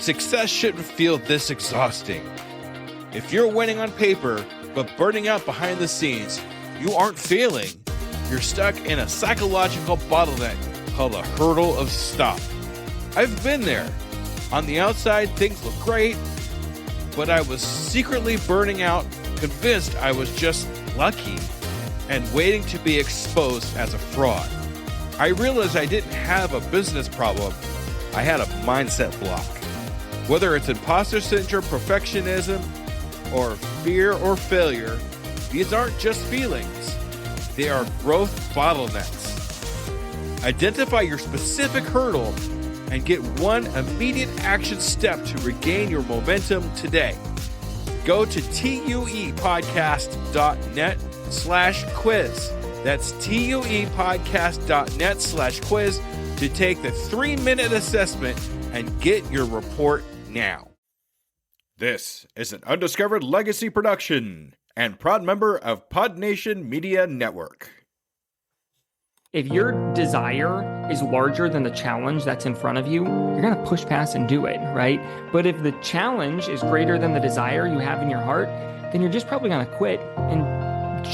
Success shouldn't feel this exhausting. If you're winning on paper, but burning out behind the scenes, you aren't failing. You're stuck in a psychological bottleneck called a hurdle of stop. I've been there. On the outside, things look great, but I was secretly burning out, convinced I was just lucky, and waiting to be exposed as a fraud. I realized I didn't have a business problem. I had a mindset block. Whether it's imposter syndrome, perfectionism, or fear or failure, these aren't just feelings. They are growth bottlenecks. Identify your specific hurdle and get one immediate action step to regain your momentum today. Go to tuepodcast.net/quiz. That's tuepodcast.net/quiz to take the 3-minute assessment and get your report now. This is an Undiscovered Legacy production and proud member of Pod Nation Media Network. If your desire is larger than the challenge that's in front of you, you're going to push past and do it, right? But if the challenge is greater than the desire you have in your heart, then you're just probably going to quit and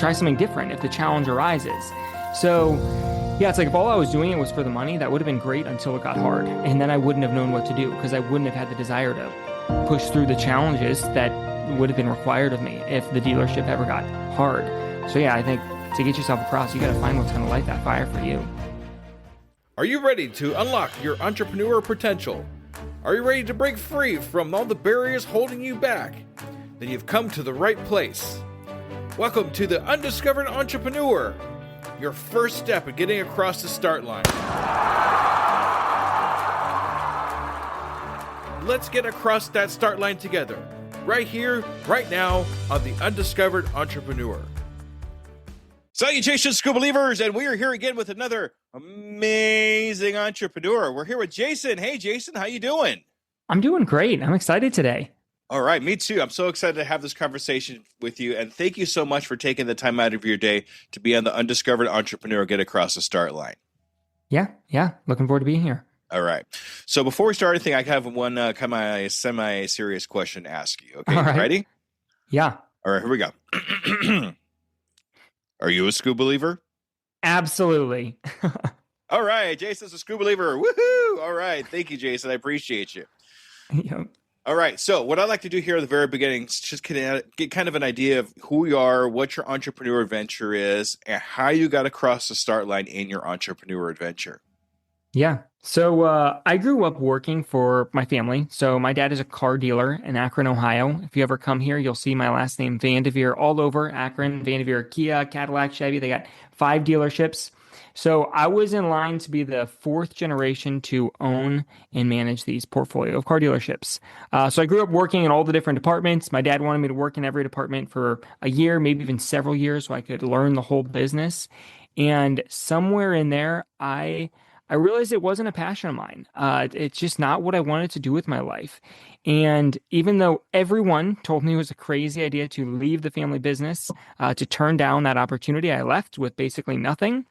try something different if the challenge arises. So yeah, it's like if all I was doing it was for the money, that would have been great until it got hard. And then I wouldn't have known what to do because I wouldn't have had the desire to push through the challenges that would have been required of me if the dealership ever got hard. So yeah, I think to get yourself across, you got to find what's going to light that fire for you. Are you ready to unlock your entrepreneur potential? Are you ready to break free from all the barriers holding you back? Then you've come to the right place. Welcome to the Undiscovered Entrepreneur, your first step in getting across the start line. Let's get across that start line together, right here, right now, on the Undiscovered Entrepreneur. Salutations, School Believers, and we are here again with another amazing entrepreneur. We're here with Jason. Hey, Jason, how you doing? I'm doing great. I'm excited today. All right, me too. I'm so excited to have this conversation with you, and thank you so much for taking the time out of your day to be on the Undiscovered Entrepreneur, get across the start line. Yeah. Looking forward to being here. All right. So before we start anything, I have one kind of semi-serious question to ask you. Okay, All right. Ready? Yeah. All right, here we go. Are you a school believer? Absolutely. All right, Jason's a school believer. Woohoo! All right, thank you, Jason. I appreciate you. Yep. All right, so what I'd like to do here at the very beginning is just get kind of an idea of who you are, what your entrepreneur adventure is, and how you got across the start line in your entrepreneur adventure. Yeah. So I grew up working for my family. So my dad is a car dealer in Akron, Ohio. If you ever come here, you'll see my last name, VanDevere, all over Akron. VanDevere, Kia, Cadillac, Chevy. They got 5 dealerships. So I was in line to be the 4th generation to own and manage these portfolio of car dealerships. So I grew up working in all the different departments. My dad wanted me to work in every department for a year, maybe even several years, so I could learn the whole business. And somewhere in there, I realized it wasn't a passion of mine. It's just not what I wanted to do with my life. And even though everyone told me it was a crazy idea to leave the family business, to turn down that opportunity, I left with basically nothing.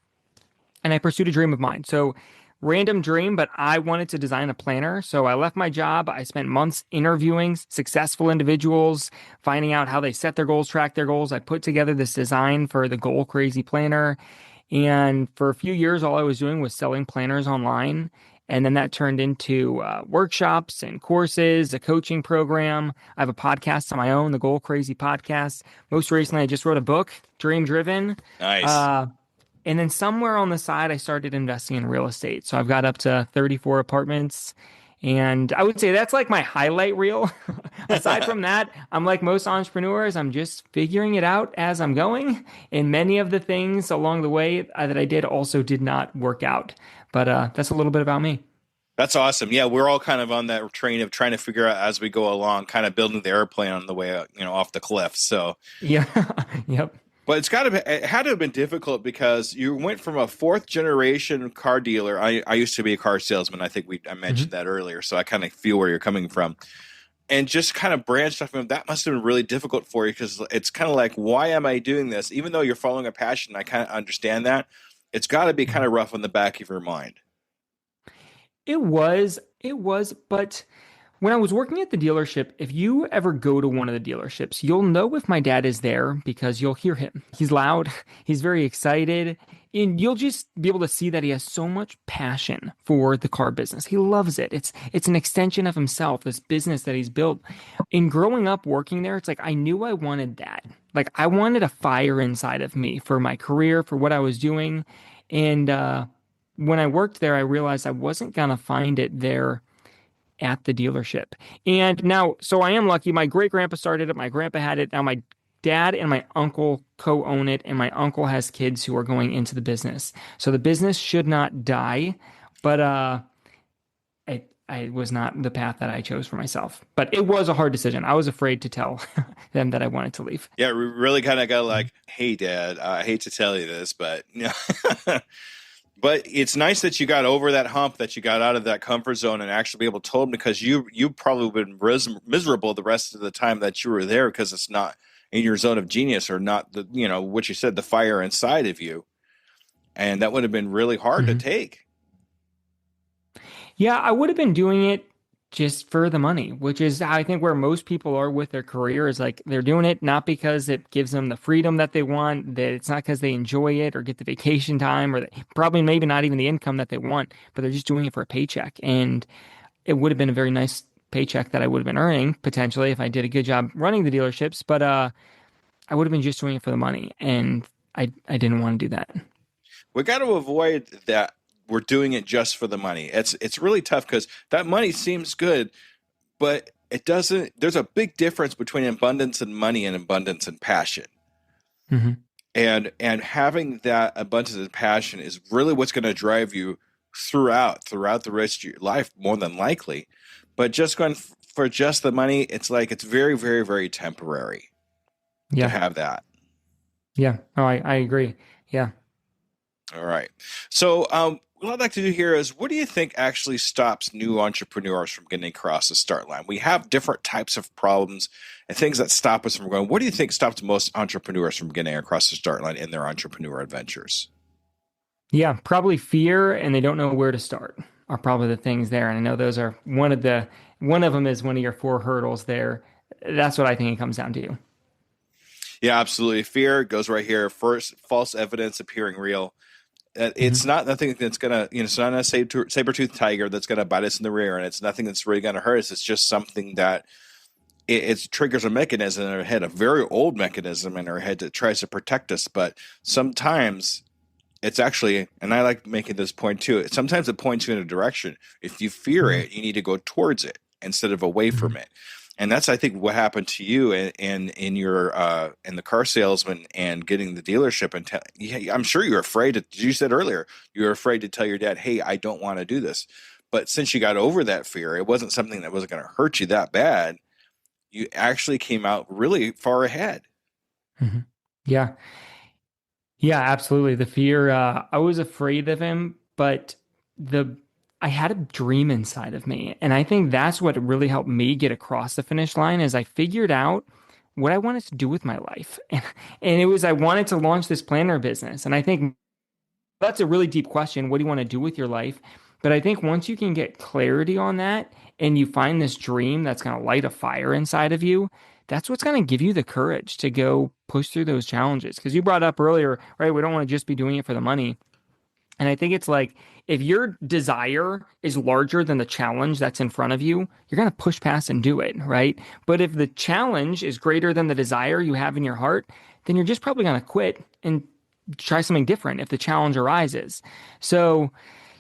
And I pursued a dream of mine. So random dream, but I wanted to design a planner. So I left my job. I spent months interviewing successful individuals, finding out how they set their goals, track their goals. I put together this design for the Goal Crazy Planner. And for a few years, all I was doing was selling planners online. And then that turned into workshops and courses, a coaching program. I have a podcast on my own, the Goal Crazy Podcast. Most recently, I just wrote a book, Dream Driven. Nice. And then somewhere on the side, I started investing in real estate. So I've got up to 34 apartments. And I would say that's like my highlight reel. Aside from that, I'm like most entrepreneurs, I'm just figuring it out as I'm going. And many of the things along the way that I did also did not work out. But that's a little bit about me. That's awesome. Yeah, we're all kind of on that train of trying to figure out as we go along, kind of building the airplane on the way, off the cliff. So yeah, yep. But it had to have been difficult because you went from a 4th generation car dealer. I used to be a car salesman. I think I mentioned that earlier. So I kind of feel where you're coming from. And just kind of branched off. That must have been really difficult for you because it's kind of like, why am I doing this? Even though you're following a passion, I kind of understand that. It's got to be kind of rough on the back of your mind. It was, but When I was working at the dealership, if you ever go to one of the dealerships, you'll know if my dad is there because you'll hear him. He's loud, he's very excited, and you'll just be able to see that he has so much passion for the car business. He loves it. It's an extension of himself, this business that he's built. In growing up working there, it's like I knew I wanted that. Like I wanted a fire inside of me for my career, for what I was doing. And when I worked there, I realized I wasn't gonna find it there at the dealership. And now, so I am lucky. My great grandpa started it. My grandpa had it. Now my dad and my uncle co-own it, and my uncle has kids who are going into the business. So the business should not die, but I was not the path that I chose for myself. But it was a hard decision. I was afraid to tell them that I wanted to leave. Yeah, we really kind of got like, hey, Dad, I hate to tell you this, but but it's nice that you got over that hump, that you got out of that comfort zone and actually be able to tell them, because you probably been miserable the rest of the time that you were there because it's not in your zone of genius, or not the, what you said, the fire inside of you. And that would have been really hard to take. Yeah, I would have been doing it just for the money, which is I think where most people are with their career, is like they're doing it not because it gives them the freedom that they want, that it's not because they enjoy it or get the vacation time, or probably maybe not even the income that they want, but they're just doing it for a paycheck. And it would have been a very nice paycheck that I would have been earning potentially if I did a good job running the dealerships, but I would have been just doing it for the money, and I didn't want to do that. We got to avoid that. We're doing it just for the money. It's really tough because that money seems good, but it doesn't. There's a big difference between abundance and money and abundance and passion. Mm-hmm. And having that abundance and passion is really what's going to drive you throughout the rest of your life, more than likely. But just going for just the money, it's like it's very, very, very temporary to have that. Yeah. Oh, I agree. Yeah. All right. So what I'd like to do here is, what do you think actually stops new entrepreneurs from getting across the start line? We have different types of problems and things that stop us from going. What do you think stops most entrepreneurs from getting across the start line in their entrepreneur adventures? Yeah, probably fear, and they don't know where to start are probably the things there. And I know those are one of them is one of your 4 hurdles there. That's what I think it comes down to. Yeah, absolutely. Fear goes right here. First, false evidence appearing real. It's not nothing that's gonna, it's not a saber-toothed tiger that's gonna bite us in the rear, and it's nothing that's really gonna hurt us. It's just something that it triggers a mechanism in our head, a very old mechanism in our head that tries to protect us. But sometimes it's actually, and I like making this point too, sometimes it points you in a direction. If you fear it, you need to go towards it instead of away from it. And that's, I think, what happened to you in your in the car salesman and getting the dealership. And I'm sure you're afraid to, you said earlier, you were afraid to tell your dad, hey, I don't want to do this. But since you got over that fear, it wasn't something that wasn't going to hurt you that bad. You actually came out really far ahead. Mm-hmm. Yeah. Yeah, absolutely. The fear, I was afraid of him, but I had a dream inside of me. And I think that's what really helped me get across the finish line, is I figured out what I wanted to do with my life. And it was, I wanted to launch this planner business. And I think that's a really deep question. What do you want to do with your life? But I think once you can get clarity on that and you find this dream that's going to light a fire inside of you, that's what's going to give you the courage to go push through those challenges. Because you brought up earlier, right? We don't want to just be doing it for the money. And I think it's like, if your desire is larger than the challenge that's in front of you, you're going to push past and do it, right? But if the challenge is greater than the desire you have in your heart, then you're just probably going to quit and try something different if the challenge arises. So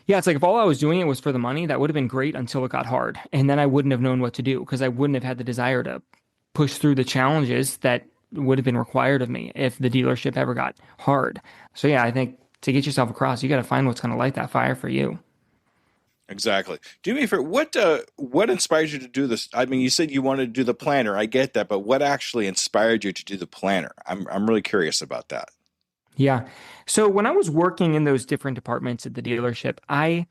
yeah, it's like if all I was doing it was for the money, that would have been great until it got hard. And then I wouldn't have known what to do because I wouldn't have had the desire to push through the challenges that would have been required of me if the dealership ever got hard. So yeah, I think to get yourself across, you got to find what's going to light that fire for you. Exactly. Do me a favor. What inspired you to do this? I mean, you said you wanted to do the planner. I get that, but what actually inspired you to do the planner? I'm really curious about that. Yeah. So when I was working in those different departments at the dealership, I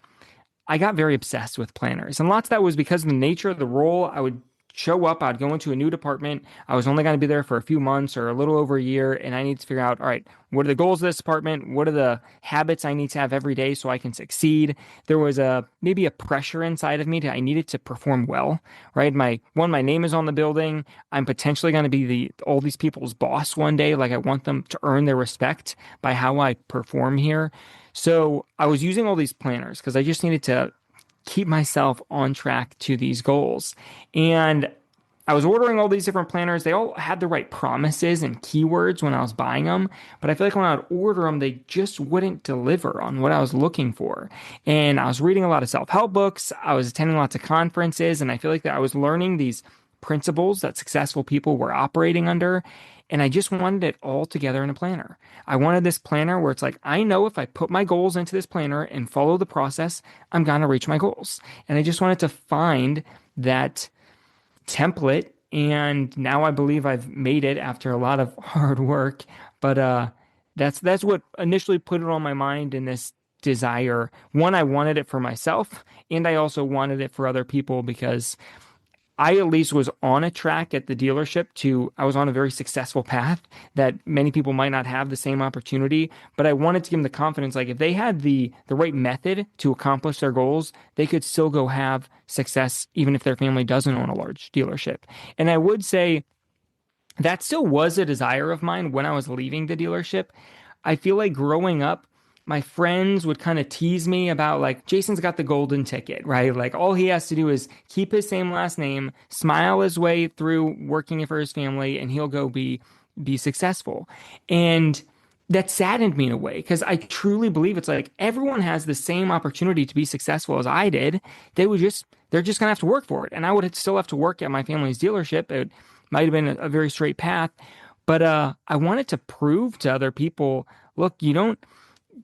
got very obsessed with planners, and lots of that was because of the nature of the role. I would show up, I'd go into a new department. I was only going to be there for a few months or a little over a year. And I need to figure out, all right, what are the goals of this department? What are the habits I need to have every day so I can succeed? There was maybe a pressure inside of me that I needed to perform well, right? My name is on the building. I'm potentially going to be all these people's boss one day. Like I want them to earn their respect by how I perform here. So I was using all these planners because I just needed to keep myself on track to these goals. And I was ordering all these different planners. They all had the right promises and keywords when I was buying them. But I feel like when I would order them, they just wouldn't deliver on what I was looking for. And I was reading a lot of self-help books. I was attending lots of conferences. And I feel like that I was learning these principles that successful people were operating under. And I just wanted it all together in a planner. I wanted this planner where it's like, I know if I put my goals into this planner and follow the process, I'm going to reach my goals. And I just wanted to find that template. And now I believe I've made it after a lot of hard work. But that's what initially put it on my mind in this desire. One, I wanted it for myself, and I also wanted it for other people because I at least was on a track at the dealership I was on a very successful path that many people might not have the same opportunity, but I wanted to give them the confidence, like if they had the right method to accomplish their goals, they could still go have success even if their family doesn't own a large dealership. And I would say that still was a desire of mine when I was leaving the dealership. I feel like growing up, my friends would kind of tease me about like, Jason's got the golden ticket, right? Like all he has to do is keep his same last name, smile his way through working for his family, and he'll go be successful. And that saddened me in a way because I truly believe it's like everyone has the same opportunity to be successful as I did. They're just gonna have to work for it. And I would still have to work at my family's dealership. It might have been a very straight path. But I wanted to prove to other people, look,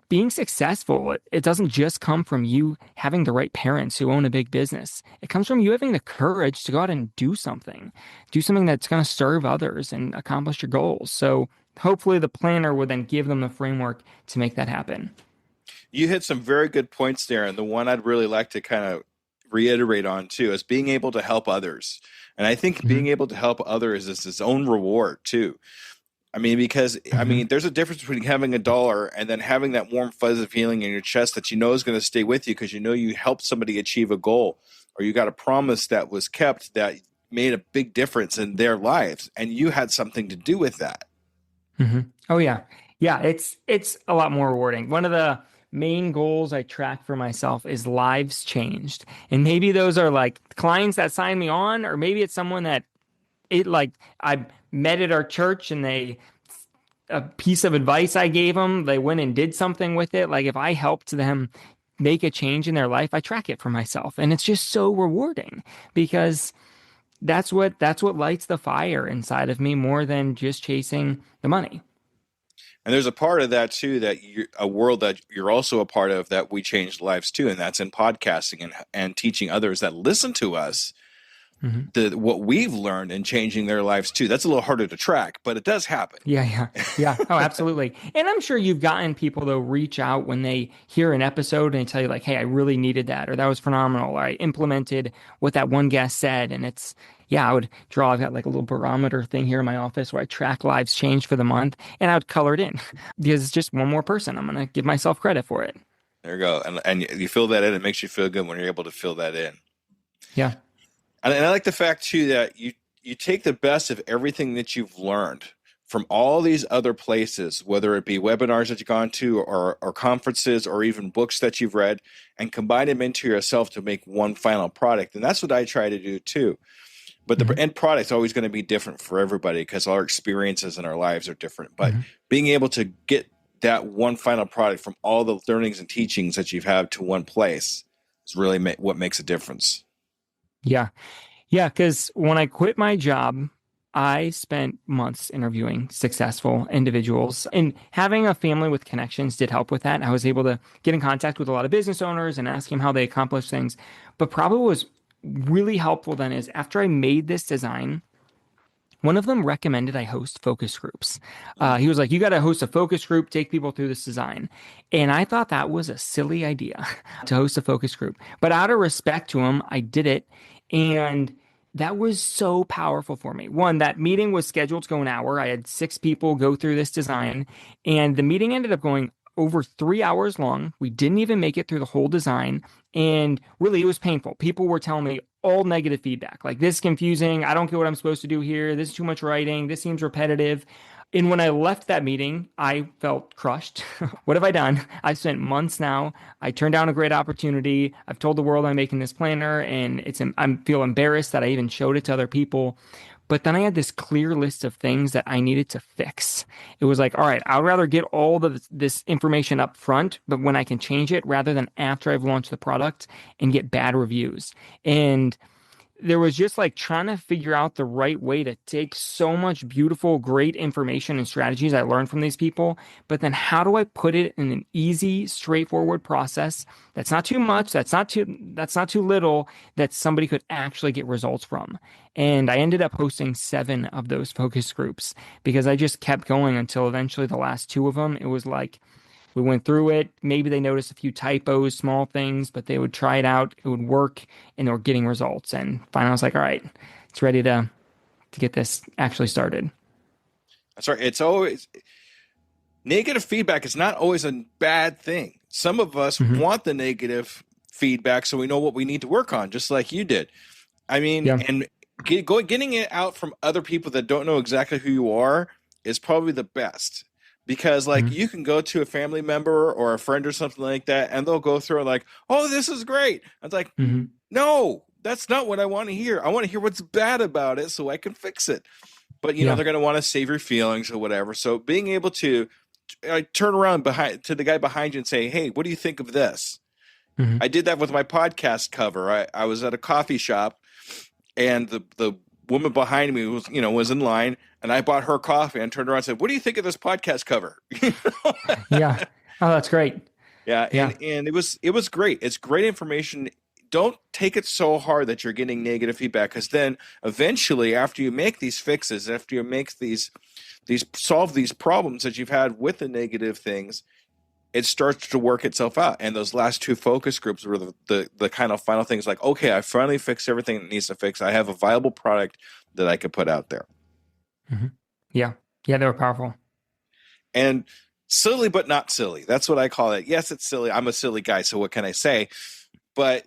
being successful, it doesn't just come from you having the right parents who own a big business. It comes from you having the courage to go out and do something that's going to serve others and accomplish your goals. So hopefully the planner would then give them the framework to make that happen. You hit some very good points there. And the one I'd really like to kind of reiterate on too is being able to help others. And I think being able to help others is its own reward too. I mean, because there's a difference between having a dollar and then having that warm fuzzy feeling in your chest that you know is going to stay with you because you know you helped somebody achieve a goal, or you got a promise that was kept that made a big difference in their lives, and you had something to do with that. Mm-hmm. Oh yeah, yeah. It's a lot more rewarding. One of the main goals I track for myself is lives changed, and maybe those are like clients that sign me on, or maybe it's someone that I met at our church and a piece of advice I gave them, they went and did something with it. Like if I helped them make a change in their life, I track it for myself. And it's just so rewarding because that's what lights the fire inside of me more than just chasing the money. And there's a part of that too, a world that you're also a part of that we changed lives too. And that's in podcasting and teaching others that listen to us what we've learned and changing their lives too. That's a little harder to track, but it does happen. Yeah. Oh, absolutely. And I'm sure you've gotten people though reach out when they hear an episode and they tell you like, hey, I really needed that, or that was phenomenal, or I implemented what that one guest said. And I've got like a little barometer thing here in my office where I track lives changed for the month, and I would color it in because it's just one more person. I'm going to give myself credit for it. There you go. And you fill that in. It makes you feel good when you're able to fill that in. Yeah. And I like the fact too that you take the best of everything that you've learned from all these other places, whether it be webinars that you've gone to or conferences or even books that you've read, and combine them into yourself to make one final product. And that's what I try to do too. But the end product is always going to be different for everybody because our experiences and our lives are different. But being able to get that one final product from all the learnings and teachings that you've had to one place is really what makes a difference. Yeah. Because when I quit my job, I spent months interviewing successful individuals, and having a family with connections did help with that. I was able to get in contact with a lot of business owners and ask them how they accomplished things. But probably what was really helpful then is after I made this design, one of them recommended I host focus groups. He was like, you got to host a focus group, take people through this design. And I thought that was a silly idea to host a focus group. But out of respect to him, I did it. And That was so powerful for me. One, that meeting was scheduled to go an hour. I had six people go through this design, and the meeting ended up going over 3 hours long. We didn't even make it through the whole design. And really, it was painful. People were telling me all negative feedback like, this is confusing. I don't get what I'm supposed to do here. This is too much writing. This seems repetitive. And when I left that meeting, I felt crushed. What have I done? I've spent months now. I turned down a great opportunity. I've told the world I'm making this planner, and I feel embarrassed that I even showed it to other people. But then I had this clear list of things that I needed to fix. It was like, all right, I'd rather get all this information up front, but when I can change it rather than after I've launched the product and get bad reviews. And there was just like trying to figure out the right way to take so much beautiful, great information and strategies I learned from these people, but then how do I put it in an easy, straightforward process that's not too much, that's not too little, that somebody could actually get results from. And I ended up hosting 7 of those focus groups because I just kept going until eventually the last 2 of them, it was like we went through it. Maybe they noticed a few typos, small things, but they would try it out. It would work, and they were getting results. And finally, I was like, all right, it's ready to get this actually started. That's right. It's always negative feedback is not always a bad thing. Some of us want the negative feedback so we know what we need to work on, just like you did. I mean, Yeah. and getting it out from other people that don't know exactly who you are is probably the best. Because like you can go to a family member or a friend or something like that, and they'll go through like, "Oh, this is great." It's like, no, that's not what I want to hear. I want to hear what's bad about it so I can fix it. But they're going to want to save your feelings or whatever. So being able to turn around behind to the guy behind you and say, "Hey, what do you think of this?" I did that with my podcast cover. I was at a coffee shop, and the woman behind me was in line, and I bought her coffee and turned around and said, "What do you think of this podcast cover?" Yeah. Oh, that's great. Yeah, Yeah. and it was great. It's great information. Don't take it so hard that you're getting negative feedback, because then eventually, after you make these fixes, after you make these solve these problems that you've had with the negative things, it starts to work itself out. And those last 2 focus groups were the kind of final things like, okay, I finally fixed everything that needs to fix. I have a viable product that I could put out there. Yeah. Yeah, they were powerful. And silly, but not silly. That's what I call it. Yes, it's silly. I'm a silly guy, so what can I say? But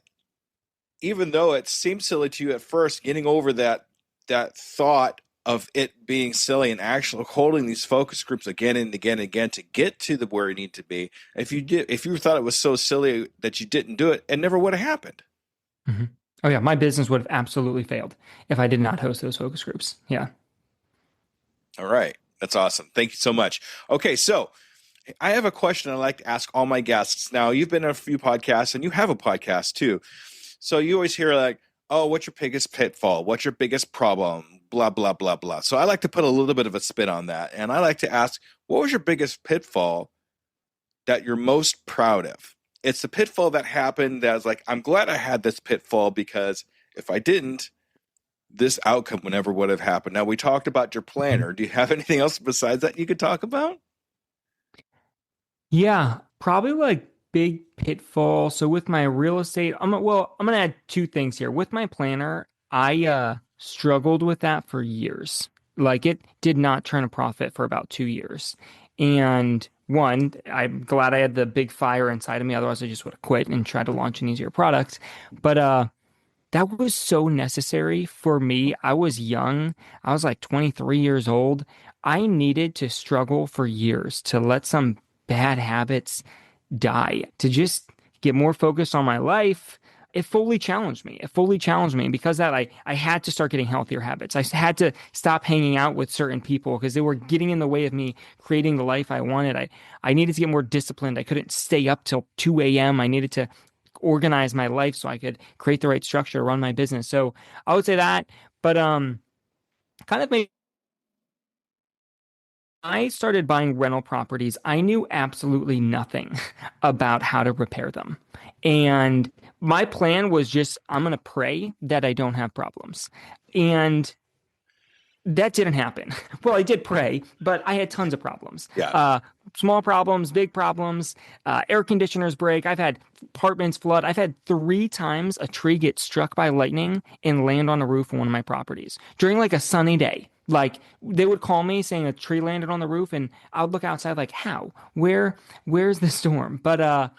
even though it seemed silly to you at first, getting over that thought of it being silly and actually holding these focus groups again and again and again to get to where you need to be. If you thought it was so silly that you didn't do it, it never would have happened. Oh yeah, my business would have absolutely failed if I did not host those focus groups. Yeah. All right. That's awesome. Thank you so much. Okay, so I have a question I like to ask all my guests. Now, you've been on a few podcasts, and you have a podcast too. So you always hear like, "Oh, what's your biggest pitfall? What's your biggest problem? Blah, blah, blah, blah." So I like to put a little bit of a spin on that. And I like to ask, what was your biggest pitfall that you're most proud of? It's the pitfall that happened that was like, I'm glad I had this pitfall, because if I didn't, this outcome never would have happened. Now, we talked about your planner. Do you have anything else besides that you could talk about? Yeah, probably like big pitfall. So with my real estate, I'm gonna add 2 things here. With my planner, I struggled with that for years. Like it did not turn a profit for about 2 years. And one, I'm glad I had the big fire inside of me. Otherwise, I just would have quit and tried to launch an easier product. But that was so necessary for me. I was young. I was like 23 years old. I needed to struggle for years to let some bad habits die, to just get more focused on my life. It fully challenged me. It fully challenged me. And because of that, I had to start getting healthier habits. I had to stop hanging out with certain people because they were getting in the way of me creating the life I wanted. I needed to get more disciplined. I couldn't stay up till 2 a.m. I needed to organize my life so I could create the right structure to run my business. So I would say that, but kind of made I started buying rental properties. I knew absolutely nothing about how to repair them. And my plan was just, I'm going to pray that I don't have problems. And that didn't happen. Well, I did pray, but I had tons of problems. Yeah. Small problems, big problems, air conditioners break. I've had apartments flood. I've had 3 times a tree get struck by lightning and land on the roof of one of my properties during like a sunny day. Like they would call me saying a tree landed on the roof, and I would look outside like, how? Where's the storm? But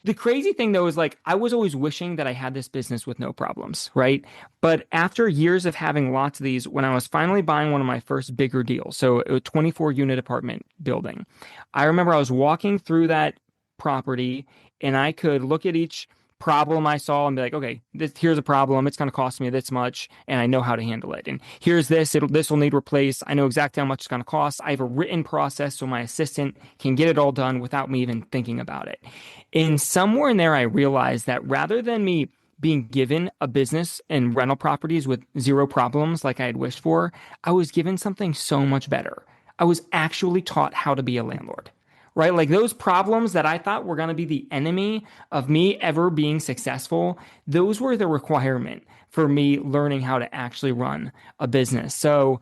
the crazy thing though is like I was always wishing that I had this business with no problems, right? But after years of having lots of these, when I was finally buying one of my first bigger deals, so a 24 unit apartment building, I remember I was walking through that property and I could look at each problem I saw and be like, okay, here's a problem. It's going to cost me this much, and I know how to handle it. And here's this will need replaced. I know exactly how much it's going to cost. I have a written process so my assistant can get it all done without me even thinking about it. And somewhere in there, I realized that rather than me being given a business and rental properties with 0 problems like I had wished for, I was given something so much better. I was actually taught how to be a landlord. Right? Like those problems that I thought were going to be the enemy of me ever being successful, those were the requirement for me learning how to actually run a business. So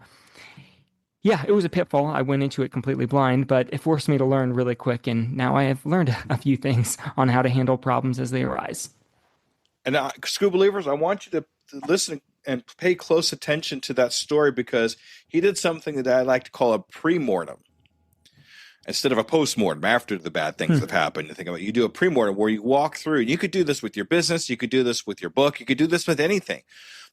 yeah, it was a pitfall. I went into it completely blind, but it forced me to learn really quick. And now I have learned a few things on how to handle problems as they arise. And School Believers, I want you to listen and pay close attention to that story, because he did something that I like to call a pre-mortem instead of a post-mortem after the bad things have happened. You think about it, you do a pre-mortem where you walk through, and you could do this with your business, you could do this with your book, you could do this with anything,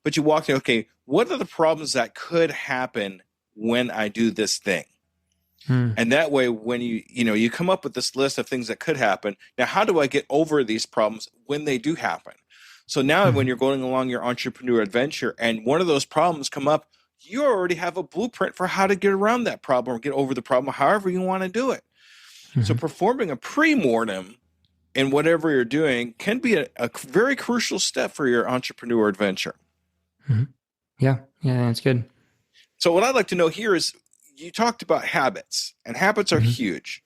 but you walk through, okay, what are the problems that could happen when I do this thing? And that way, when you come up with this list of things that could happen, now how do I get over these problems when they do happen? So now when you're going along your entrepreneur adventure and one of those problems come up, you already have a blueprint for how to get around that problem or get over the problem, however you want to do it. So performing a pre-mortem in whatever you're doing can be a very crucial step for your entrepreneur adventure. Yeah, that's good. So what I'd like to know here is, you talked about habits, and habits are huge.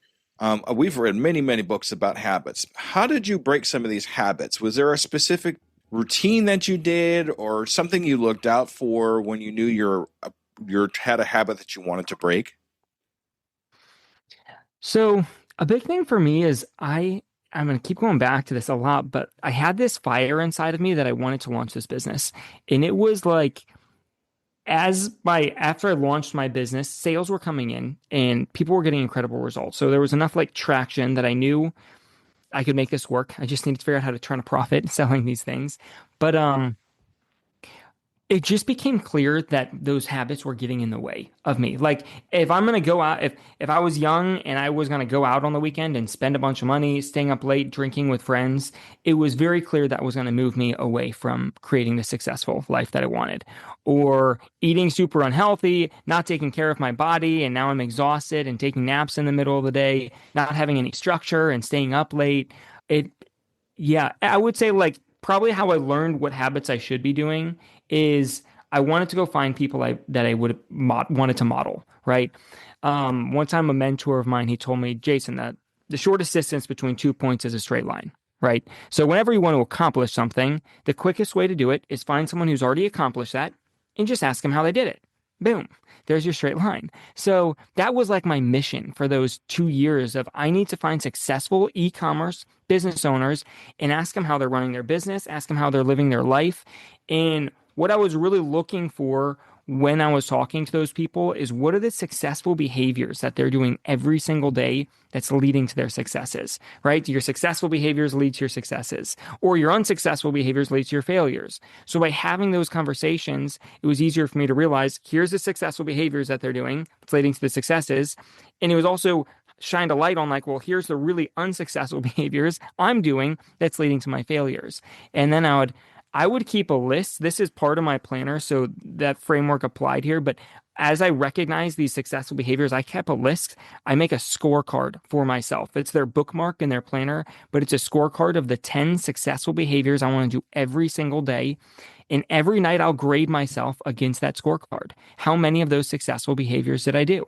We've read many, many books about habits. How did you break some of these habits? Was there a specific routine that you did, or something you looked out for when you knew you had a habit that you wanted to break? So a big thing for me is I'm going to keep going back to this a lot, but I had this fire inside of me that I wanted to launch this business. And it was like, after I launched my business, sales were coming in and people were getting incredible results. So there was enough like traction that I knew I could make this work. I just needed to figure out how to turn a profit selling these things. But it just became clear that those habits were getting in the way of me. Like if I'm going to go out, if I was young and I was going to go out on the weekend and spend a bunch of money, staying up late, drinking with friends, it was very clear that was going to move me away from creating the successful life that I wanted. Or eating super unhealthy, not taking care of my body, and now I'm exhausted and taking naps in the middle of the day, not having any structure and staying up late. I would say like probably how I learned what habits I should be doing is I wanted to go find people that I would wanted to model, right? One time a mentor of mine, he told me, Jason, that the shortest distance between 2 points is a straight line, right? So whenever you want to accomplish something, the quickest way to do it is find someone who's already accomplished that and just ask them how they did it. Boom. There's your straight line. So that was like my mission for those 2 years of I need to find successful e-commerce business owners and ask them how they're running their business, ask them how they're living their life. And what I was really looking for when I was talking to those people is what are the successful behaviors that they're doing every single day that's leading to their successes, right? Your successful behaviors lead to your successes, or your unsuccessful behaviors lead to your failures. So by having those conversations, it was easier for me to realize here's the successful behaviors that they're doing that's leading to the successes. And it was also shined a light on like, well, here's the really unsuccessful behaviors I'm doing that's leading to my failures. And then I would keep a list. This is part of my planner, so that framework applied here. But as I recognize these successful behaviors, I kept a list. I make a scorecard for myself. It's their bookmark in their planner, but it's a scorecard of the 10 successful behaviors I want to do every single day. And every night I'll grade myself against that scorecard. How many of those successful behaviors did I do?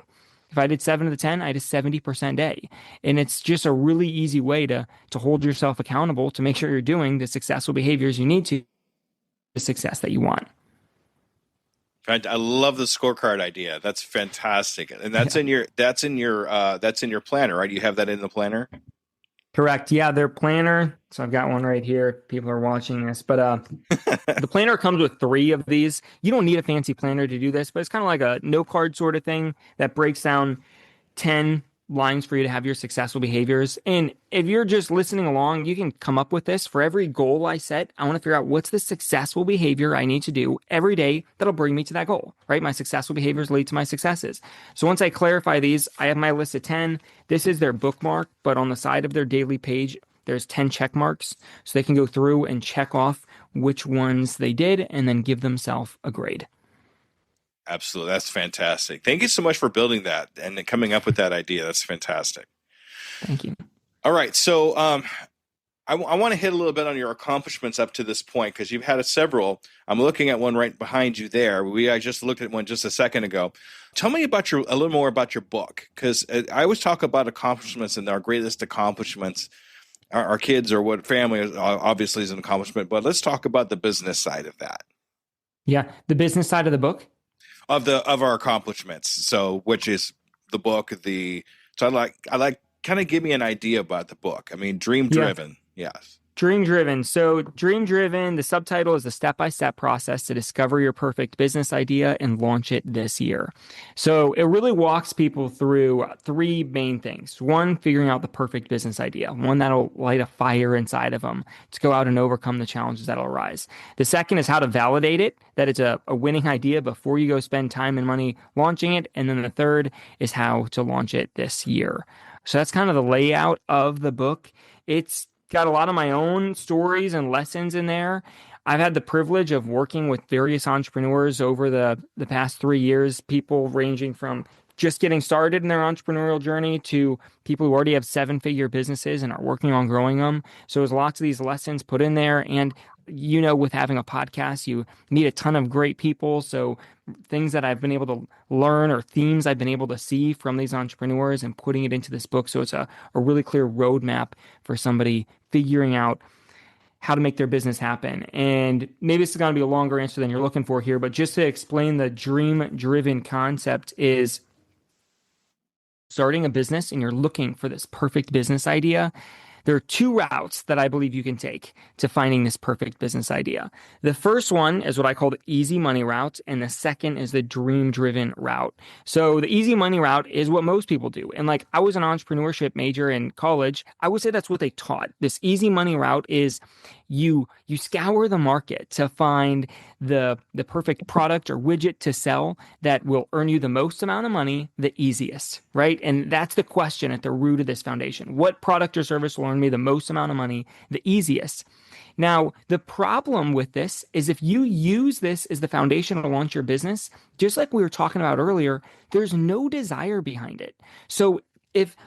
If I did 7 of the 10, I had a 70% day. And it's just a really easy way to hold yourself accountable to make sure you're doing the successful behaviors you need to the success that you want. I love the scorecard idea. That's fantastic. And that's Yeah. that's in your planner, right? You have that in the planner? Correct. Yeah, their planner. So I've got one right here. People are watching this, but the planner comes with three of these. You don't need a fancy planner to do this, but it's kind of like a note card sort of thing that breaks down 10 lines for you to have your successful behaviors. And if you're just listening along, you can come up with this. For every goal I set, I want to figure out what's the successful behavior I need to do every day that'll bring me to that goal, right? My successful behaviors lead to my successes. So once I clarify these, I have my list of 10. This is their bookmark, but on the side of their daily page, there's 10 check marks. So they can go through and check off which ones they did and then give themselves a grade. Absolutely. That's fantastic. Thank you so much for building that and coming up with that idea. That's fantastic. Thank you. All right. So I want to hit a little bit on your accomplishments up to this point because you've had several. I'm looking at one right behind you there. I just looked at one just a second ago. Tell me about a little more about your book, because I always talk about accomplishments and our greatest accomplishments. Our kids or what family obviously is an accomplishment, but let's talk about the business side of that. Yeah, the business side of the book. Of our accomplishments, so which is the book. I like kind of give me an idea about the book. I mean, dream driven, yes. Dream driven. So, dream driven, the subtitle is the step-by-step process to discover your perfect business idea and launch it this year. So, it really walks people through three main things. One, figuring out the perfect business idea, one that'll light a fire inside of them to go out and overcome the challenges that'll arise. The second is how to validate it, that it's a winning idea before you go spend time and money launching it. And then the third is how to launch it this year. So, that's kind of the layout of the book. It's got a lot of my own stories and lessons in there. I've had the privilege of working with various entrepreneurs over the past 3 years, people ranging from just getting started in their entrepreneurial journey to people who already have seven-figure businesses and are working on growing them. So there's lots of these lessons put in there. And, with having a podcast, you meet a ton of great people. So things that I've been able to learn or themes I've been able to see from these entrepreneurs and putting it into this book. So it's a really clear roadmap for somebody figuring out how to make their business happen. And maybe this is going to be a longer answer than you're looking for here, but just to explain the dream-driven concept is starting a business and you're looking for this perfect business idea. There are two routes that I believe you can take to finding this perfect business idea. The first one is what I call the easy money route, and the second is the dream-driven route. So the easy money route is what most people do. And I was an entrepreneurship major in college. I would say that's what they taught. This easy money route is you scour the market to find the perfect product or widget to sell that will earn you the most amount of money the easiest, right? And that's the question at the root of this foundation. What product or service will earn me the most amount of money the easiest? Now, the problem with this is if you use this as the foundation to launch your business, just like we were talking about earlier, there's no desire behind it. So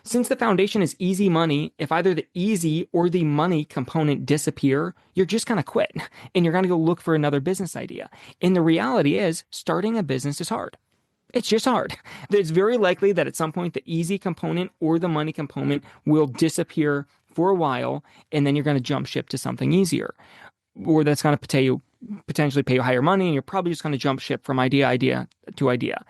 since the foundation is easy money, if either the easy or the money component disappear, you're just going to quit and you're going to go look for another business idea. And the reality is starting a business is hard. It's just hard. It's very likely that at some point the easy component or the money component will disappear for a while, and then you're going to jump ship to something easier, or that's going to potentially pay you higher money, and you're probably just going to jump ship from idea to idea.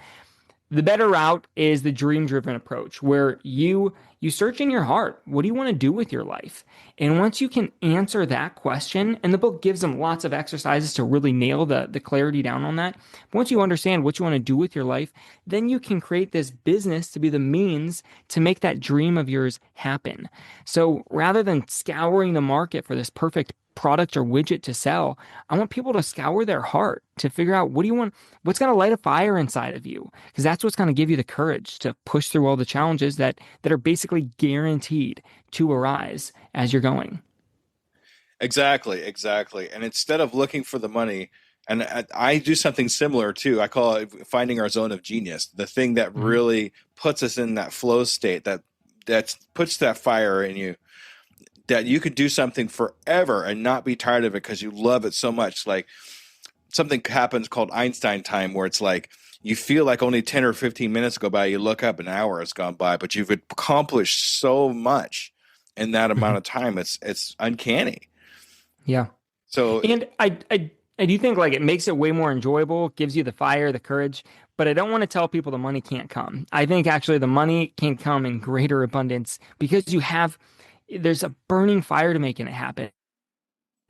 The better route is the dream-driven approach, where you search in your heart, what do you want to do with your life? And once you can answer that question, and the book gives them lots of exercises to really nail the clarity down on that. But once you understand what you want to do with your life, then you can create this business to be the means to make that dream of yours happen. So rather than scouring the market for this perfect product or widget to sell, I want people to scour their heart to figure out what do you want, what's going to light a fire inside of you, because that's what's going to give you the courage to push through all the challenges that are basically guaranteed to arise as you're going. Exactly. And instead of looking for the money, and I do something similar too. I call it finding our zone of genius, the thing that really puts us in that flow state, that puts that fire in you, that you could do something forever and not be tired of it because you love it so much. Like something happens called Einstein time, where it's like you feel like only 10 or 15 minutes go by. You look up, an hour has gone by, but you've accomplished so much in that amount of time. It's uncanny. Yeah. So, and I I do think like it makes it way more enjoyable, gives you the fire, the courage, but I don't want to tell people the money can't come. I think actually the money can come in greater abundance because there's a burning fire to making it happen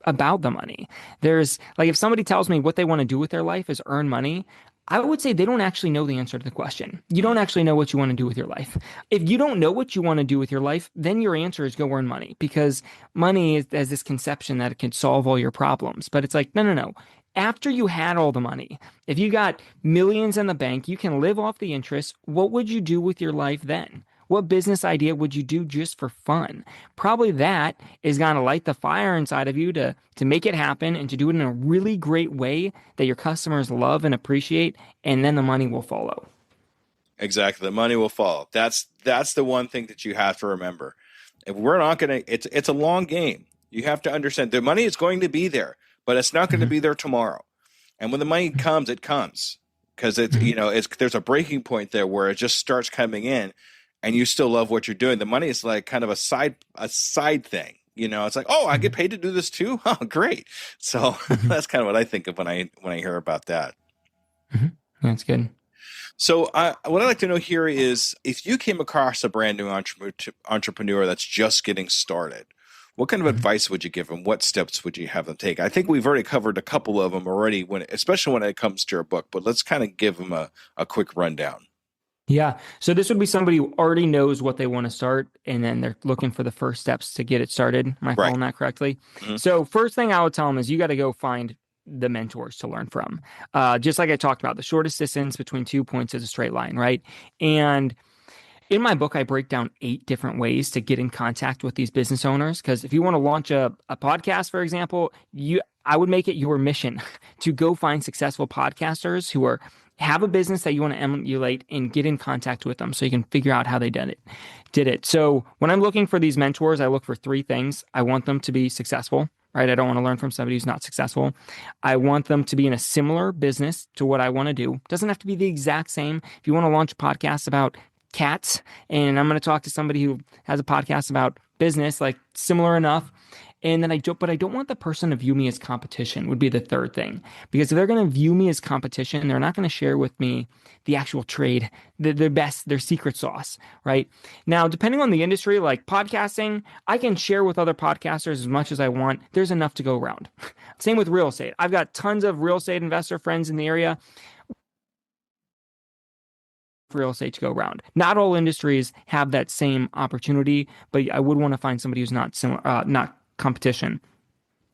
about the money. There's like if somebody tells me what they want to do with their life is earn money, I would say they don't actually know the answer to the question. You don't actually know what you want to do with your life. If you don't know what you want to do with your life, then your answer is go earn money because money has this conception that it can solve all your problems. But it's like, no, no, no. After you had all the money, if you got millions in the bank, you can live off the interest. What would you do with your life then? What business idea would you do just for fun? Probably that is going to light the fire inside of you to make it happen and to do it in a really great way that your customers love and appreciate, and then the money will follow. Exactly. The money will follow. That's the one thing that you have to remember. If we're not going to, it's a long game. You have to understand the money is going to be there, but it's not going to be there tomorrow. And when the money comes, it comes because there's a breaking point there where it just starts coming in and you still love what you're doing. The money is like kind of a side thing. It's like, oh, I get paid to do this too. Oh, great. So that's kind of what I think of when I hear about that. Mm-hmm. That's good. So what I'd like to know here is if you came across a brand new entrepreneur that's just getting started, what kind of advice would you give them? What steps would you have them take? I think we've already covered a couple of them already, especially when it comes to your book, but let's kind of give them a quick rundown. Yeah. So this would be somebody who already knows what they want to start, and then they're looking for the first steps to get it started. Am I following that correctly? Mm-hmm. So first thing I would tell them is you got to go find the mentors to learn from. Just like I talked about, the shortest distance between 2 points is a straight line, right? And in my book, I break down 8 different ways to get in contact with these business owners. Because if you want to launch a podcast, for example, I would make it your mission to go find successful podcasters who have a business that you want to emulate and get in contact with them so you can figure out how they did it. So when I'm looking for these mentors, I look for 3 things. I want them to be successful, right? I don't want to learn from somebody who's not successful. I want them to be in a similar business to what I want to do. It doesn't have to be the exact same. If you want to launch a podcast about cats and I'm going to talk to somebody who has a podcast about business, like similar enough. And then I don't want the person to view me as competition would be the third thing. Because if they're going to view me as competition, they're not going to share with me the actual trade, their secret sauce, right? Now, depending on the industry, like podcasting, I can share with other podcasters as much as I want. There's enough to go around. Same with real estate. I've got tons of real estate investor friends in the area. Real estate to go around. Not all industries have that same opportunity, but I would want to find somebody who's not similar, not competition.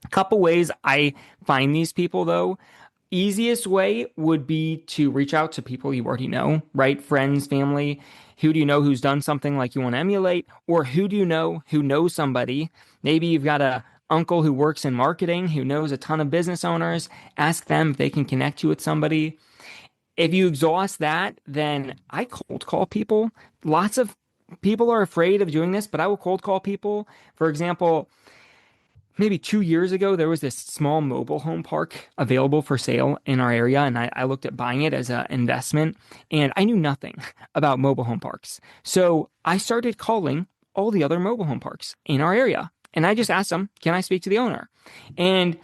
A couple ways I find these people though. Easiest way would be to reach out to people you already know, right? Friends, family. Who do you know who's done something like you want to emulate? Or who do you know who knows somebody? Maybe you've got a uncle who works in marketing who knows a ton of business owners. Ask them if they can connect you with somebody. If you exhaust that, then I cold call people. Lots of people are afraid of doing this, but I will cold call people. For example, maybe 2 years ago, there was this small mobile home park available for sale in our area, and I looked at buying it as an investment, and I knew nothing about mobile home parks. So I started calling all the other mobile home parks in our area, and I just asked them, can I speak to the owner? And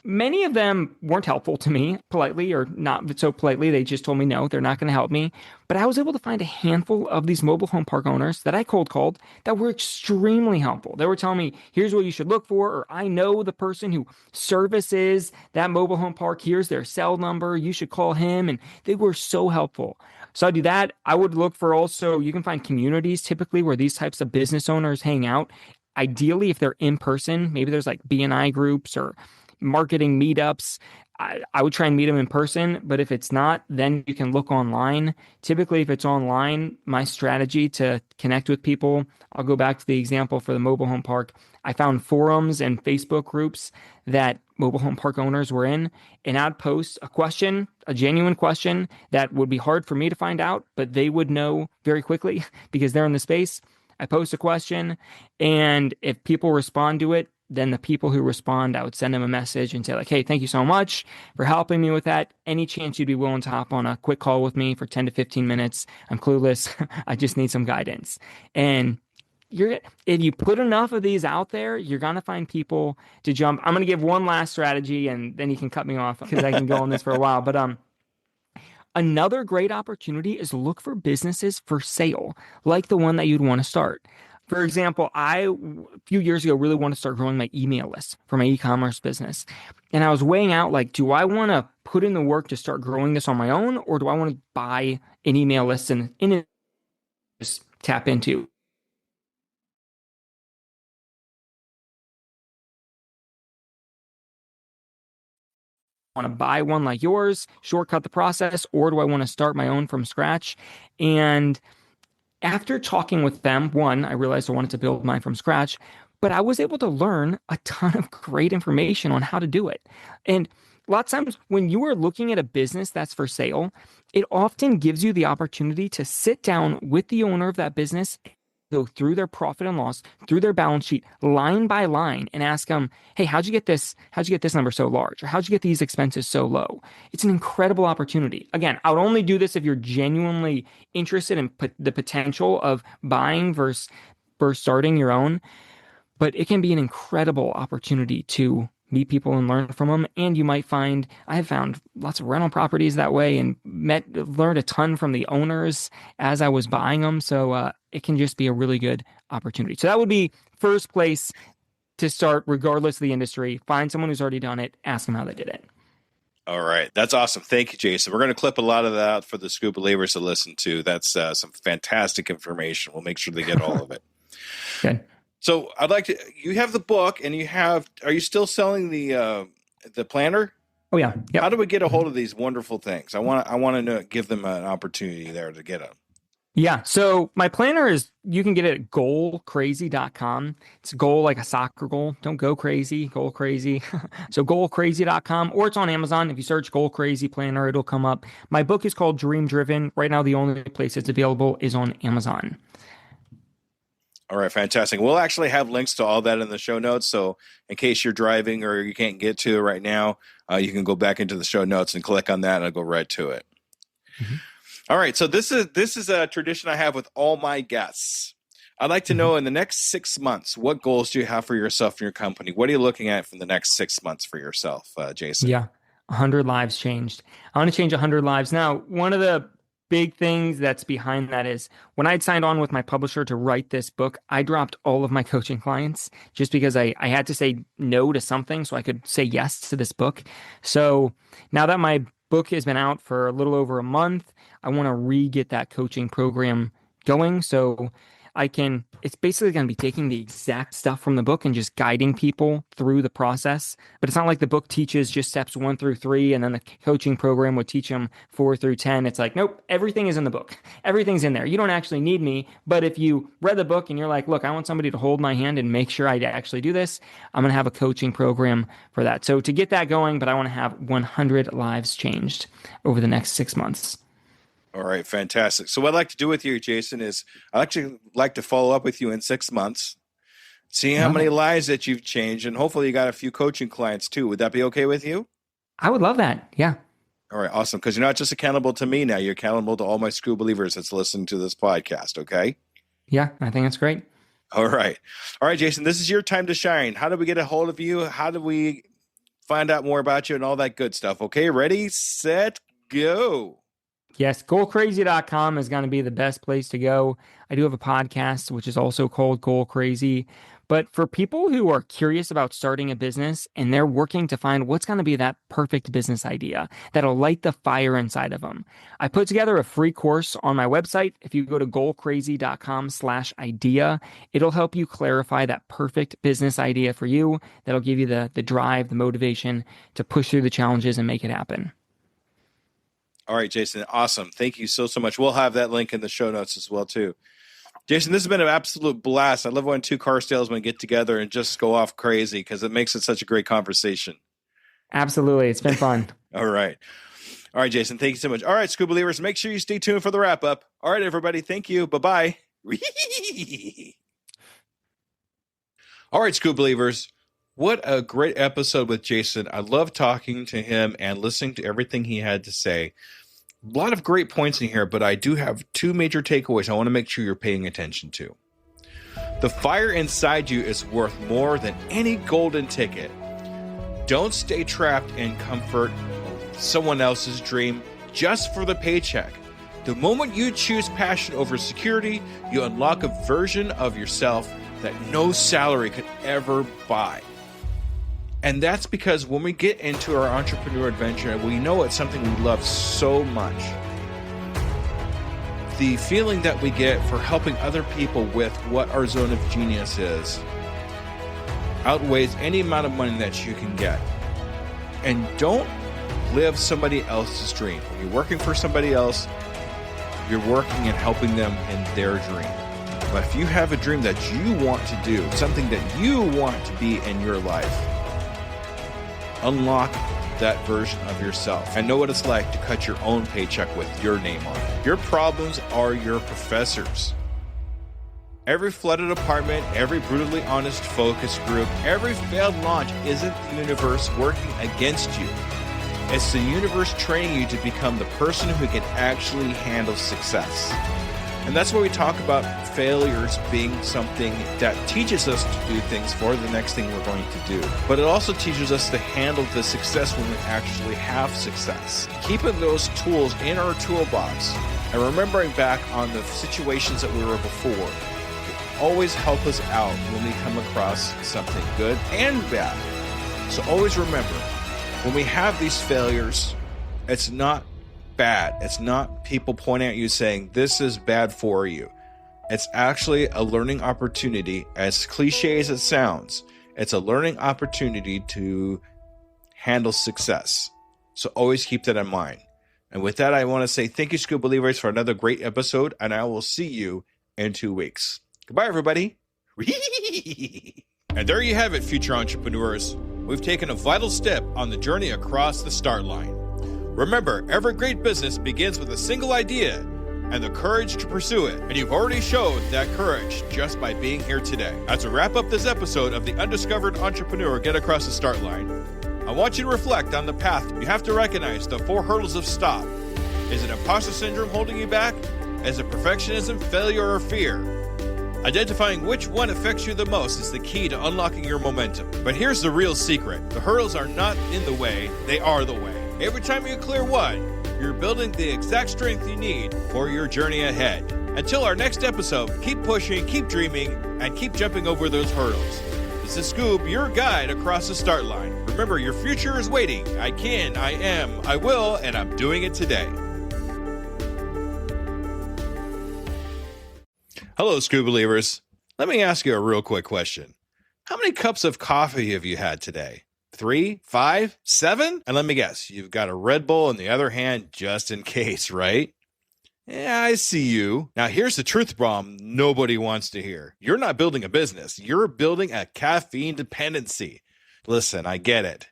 many of them weren't helpful to me politely or not so politely. They just told me, no, they're not going to help me. But I was able to find a handful of these mobile home park owners that I cold called that were extremely helpful. They were telling me, here's what you should look for, or I know the person who services that mobile home park. Here's their cell number. You should call him. And they were so helpful. So I do that. I would look for also, you can find communities typically where these types of business owners hang out. Ideally, if they're in person, maybe there's like BNI groups or marketing meetups. I would try and meet them in person, but if it's not, then you can look online. Typically, if it's online, my strategy to connect with people, I'll go back to the example for the mobile home park. I found forums and Facebook groups that mobile home park owners were in, and I'd post a question, a genuine question that would be hard for me to find out, but they would know very quickly because they're in the space. I post a question, and if people respond to it, then the people who respond, I would send them a message and say like, hey, thank you so much for helping me with that. Any chance you'd be willing to hop on a quick call with me for 10 to 15 minutes? I'm clueless. I just need some guidance. And if you put enough of these out there, you're gonna find people to jump. I'm gonna give one last strategy, and then you can cut me off because I can go on this for a while. But another great opportunity is look for businesses for sale, like the one that you'd want to start. For example, a few years ago really wanted to start growing my email list for my e-commerce business. And I was weighing out like, do I want to put in the work to start growing this on my own, or do I want to buy an email list and in it just tap into? Want to buy one like yours, shortcut the process, or do I want to start my own from scratch? And after talking with them, one, I realized I wanted to build mine from scratch, but I was able to learn a ton of great information on how to do it. And a lot of times when you are looking at a business that's for sale, it often gives you the opportunity to sit down with the owner of that business, go through their profit and loss, through their balance sheet, line by line, and ask them, hey, how'd you get this? How'd you get this number so large? Or how'd you get these expenses so low? It's an incredible opportunity. Again, I would only do this if you're genuinely interested in the potential of buying versus starting your own. But it can be an incredible opportunity to meet people and learn from them. And you might find, I have found lots of rental properties that way and learned a ton from the owners as I was buying them. So it can just be a really good opportunity. So that would be first place to start, regardless of the industry. Find someone who's already done it, ask them how they did it. All right. That's awesome. Thank you, Jason. We're going to clip a lot of that out for the Scoop Believers to listen to. That's some fantastic information. We'll make sure they get all of it. Good. So I'd like to, you have the book and are you still selling the planner? Oh yeah. Yep. How do we get a hold of these wonderful things? I want to give them an opportunity there to get them. Yeah. So my planner you can get it at goalcrazy.com. It's goal like a soccer goal. Don't go crazy, goal crazy. So goalcrazy.com, or it's on Amazon. If you search Goal Crazy Planner, it'll come up. My book is called Dream Driven. Right now, the only place it's available is on Amazon. All right, fantastic. We'll actually have links to all that in the show notes. So in case you're driving or you can't get to it right now, you can go back into the show notes and click on that and it'll go right to it. Mm-hmm. All right. So this is a tradition I have with all my guests. I'd like to know in the next 6 months, what goals do you have for yourself and your company? What are you looking at for the next 6 months for yourself, Jason? Yeah. 100 lives changed. I want to change 100 lives. Now, one of the big things that's behind that is when I'd signed on with my publisher to write this book, I dropped all of my coaching clients just because I had to say no to something so I could say yes to this book. So now that my book has been out for a little over a month, I want to re-get that coaching program going. So it's basically going to be taking the exact stuff from the book and just guiding people through the process. But it's not like the book teaches just steps 1 through 3, and then the coaching program would teach them 4 through 10. It's like, nope, everything is in the book. Everything's in there. You don't actually need me. But if you read the book and you're like, look, I want somebody to hold my hand and make sure I actually do this, I'm going to have a coaching program for that. So to get that going, but I want to have 100 lives changed over the next 6 months. All right, fantastic. So what I'd like to do with you, Jason, is I'd actually like to follow up with you in 6 months, see how many lives that you've changed, and hopefully you got a few coaching clients too. Would that be okay with you? I would love that. Yeah. All right, awesome. Because you're not just accountable to me now, you're accountable to all my Screw Believers that's listening to this podcast, okay? Yeah, I think that's great. All right. All right, Jason, this is your time to shine. How do we get a hold of you? How do we find out more about you and all that good stuff? Okay, ready, set, go. Yes, goalcrazy.com is going to be the best place to go. I do have a podcast, which is also called Goal Crazy. But for people who are curious about starting a business and they're working to find what's going to be that perfect business idea that'll light the fire inside of them, I put together a free course on my website. If you go to goalcrazy.com/idea, it'll help you clarify that perfect business idea for you. That'll give you the drive, the motivation to push through the challenges and make it happen. All right, Jason. Awesome. Thank you so much. We'll have that link in the show notes as well, too. Jason, this has been an absolute blast. I love when two car salesmen get together and just go off crazy because it makes it such a great conversation. Absolutely. It's been fun. All right. All right, Jason. Thank you so much. All right, Scoop Believers, make sure you stay tuned for the wrap up. All right, everybody. Thank you. Bye-bye. All right, Scoop Believers. What a great episode with Jason. I love talking to him and listening to everything he had to say. A lot of great points in here, but I do have 2 major takeaways I want to make sure you're paying attention to. The fire inside you is worth more than any golden ticket. Don't stay trapped in comfort of someone else's dream just for the paycheck. The moment you choose passion over security, you unlock a version of yourself that no salary could ever buy. And that's because when we get into our entrepreneur adventure, we know it's something we love so much. The feeling that we get for helping other people with what our zone of genius is outweighs any amount of money that you can get. And don't live somebody else's dream. When you're working for somebody else, you're working and helping them in their dream. But if you have a dream that you want to do, something that you want to be in your life, unlock that version of yourself and know what it's like to cut your own paycheck with your name on it. Your problems are your professors. Every flooded apartment, every brutally honest focus group, every failed launch isn't the universe working against you. It's the universe training you to become the person who can actually handle success. And that's why we talk about failures being something that teaches us to do things for the next thing we're going to do. But it also teaches us to handle the success when we actually have success. Keeping those tools in our toolbox and remembering back on the situations that we were before will always help us out when we come across something good and bad. So always remember, when we have these failures, it's not bad. It's not people pointing at you saying, this is bad for you. It's actually a learning opportunity. As cliche as it sounds, it's a learning opportunity to handle success. So always keep that in mind. And with that, I want to say thank you, Scuba Believers, for another great episode, and I will see you in 2 weeks. Goodbye, everybody. And there you have it, future entrepreneurs. We've taken a vital step on the journey across the start line. Remember, every great business begins with a single idea and the courage to pursue it. And you've already showed that courage just by being here today. As we wrap up this episode of the Undiscovered Entrepreneur Get Across the Start Line, I want you to reflect on the path. You have to recognize the 4 hurdles of stop. Is it imposter syndrome holding you back? Is it perfectionism, failure, or fear? Identifying which one affects you the most is the key to unlocking your momentum. But here's the real secret. The hurdles are not in the way, they are the way. Every time you clear one, you're building the exact strength you need for your journey ahead. Until our next episode, keep pushing, keep dreaming, and keep jumping over those hurdles. This is Scoob, your guide across the start line. Remember, your future is waiting. I can, I am, I will, and I'm doing it today. Hello, Scuba Believers. Let me ask you a real quick question. How many cups of coffee have you had today? 3, 5, 7? And let me guess, you've got a Red Bull in the other hand just in case, right? Yeah, I see you. Now, here's the truth bomb nobody wants to hear. You're not building a business. You're building a caffeine dependency. Listen, I get it.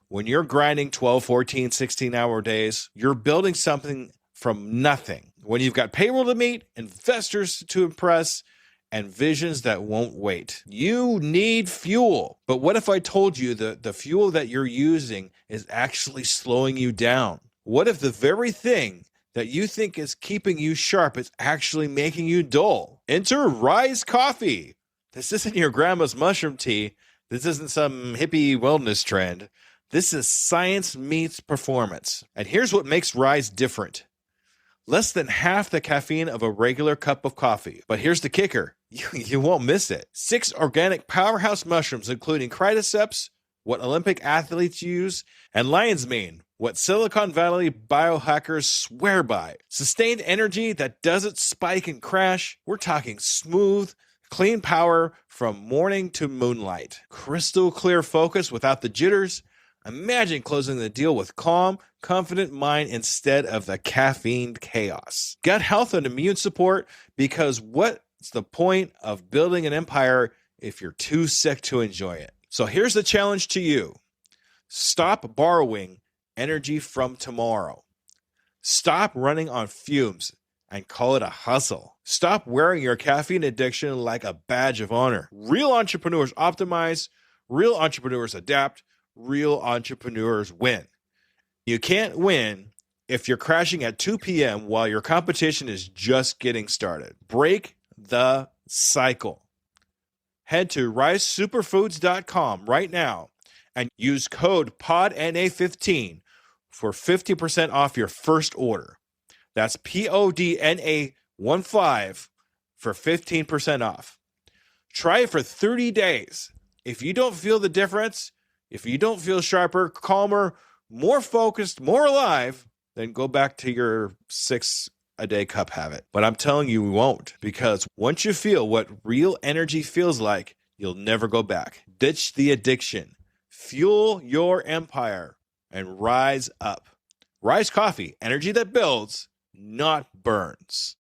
When you're grinding 12, 14, 16-hour days, you're building something from nothing. When you've got payroll to meet, investors to impress, and visions that won't wait. You need fuel. But what if I told you that the fuel that you're using is actually slowing you down? What if the very thing that you think is keeping you sharp is actually making you dull? Enter Rise Coffee. This isn't your grandma's mushroom tea. This isn't some hippie wellness trend. This is science meets performance. And here's what makes Rise different. Less than half the caffeine of a regular cup of coffee. But here's the kicker. You won't miss it. 6 organic powerhouse mushrooms, including cordyceps, what Olympic athletes use, and lion's mane, what Silicon Valley biohackers swear by. Sustained energy that doesn't spike and crash. We're talking smooth, clean power from morning to moonlight. Crystal clear focus without the jitters. Imagine closing the deal with calm, confident mind instead of the caffeine chaos. Gut health and immune support, because what's the point of building an empire if you're too sick to enjoy it? So here's the challenge to you. Stop borrowing energy from tomorrow. Stop running on fumes and call it a hustle. Stop wearing your caffeine addiction like a badge of honor. Real entrepreneurs optimize, real entrepreneurs adapt, real entrepreneurs win. You can't win if you're crashing at 2 p.m. while your competition is just getting started. Break the cycle. Head to risesuperfoods.com right now and use code PODNA15 for 50% off your first order. That's PODNA15 for 15% off. Try it for 30 days. If you don't feel the difference, if you don't feel sharper, calmer, more focused, more alive, then go back to your 6-a-day cup habit. But I'm telling you, we won't, because once you feel what real energy feels like, you'll never go back. Ditch the addiction, fuel your empire, and rise up. Rise Coffee, energy that builds, not burns.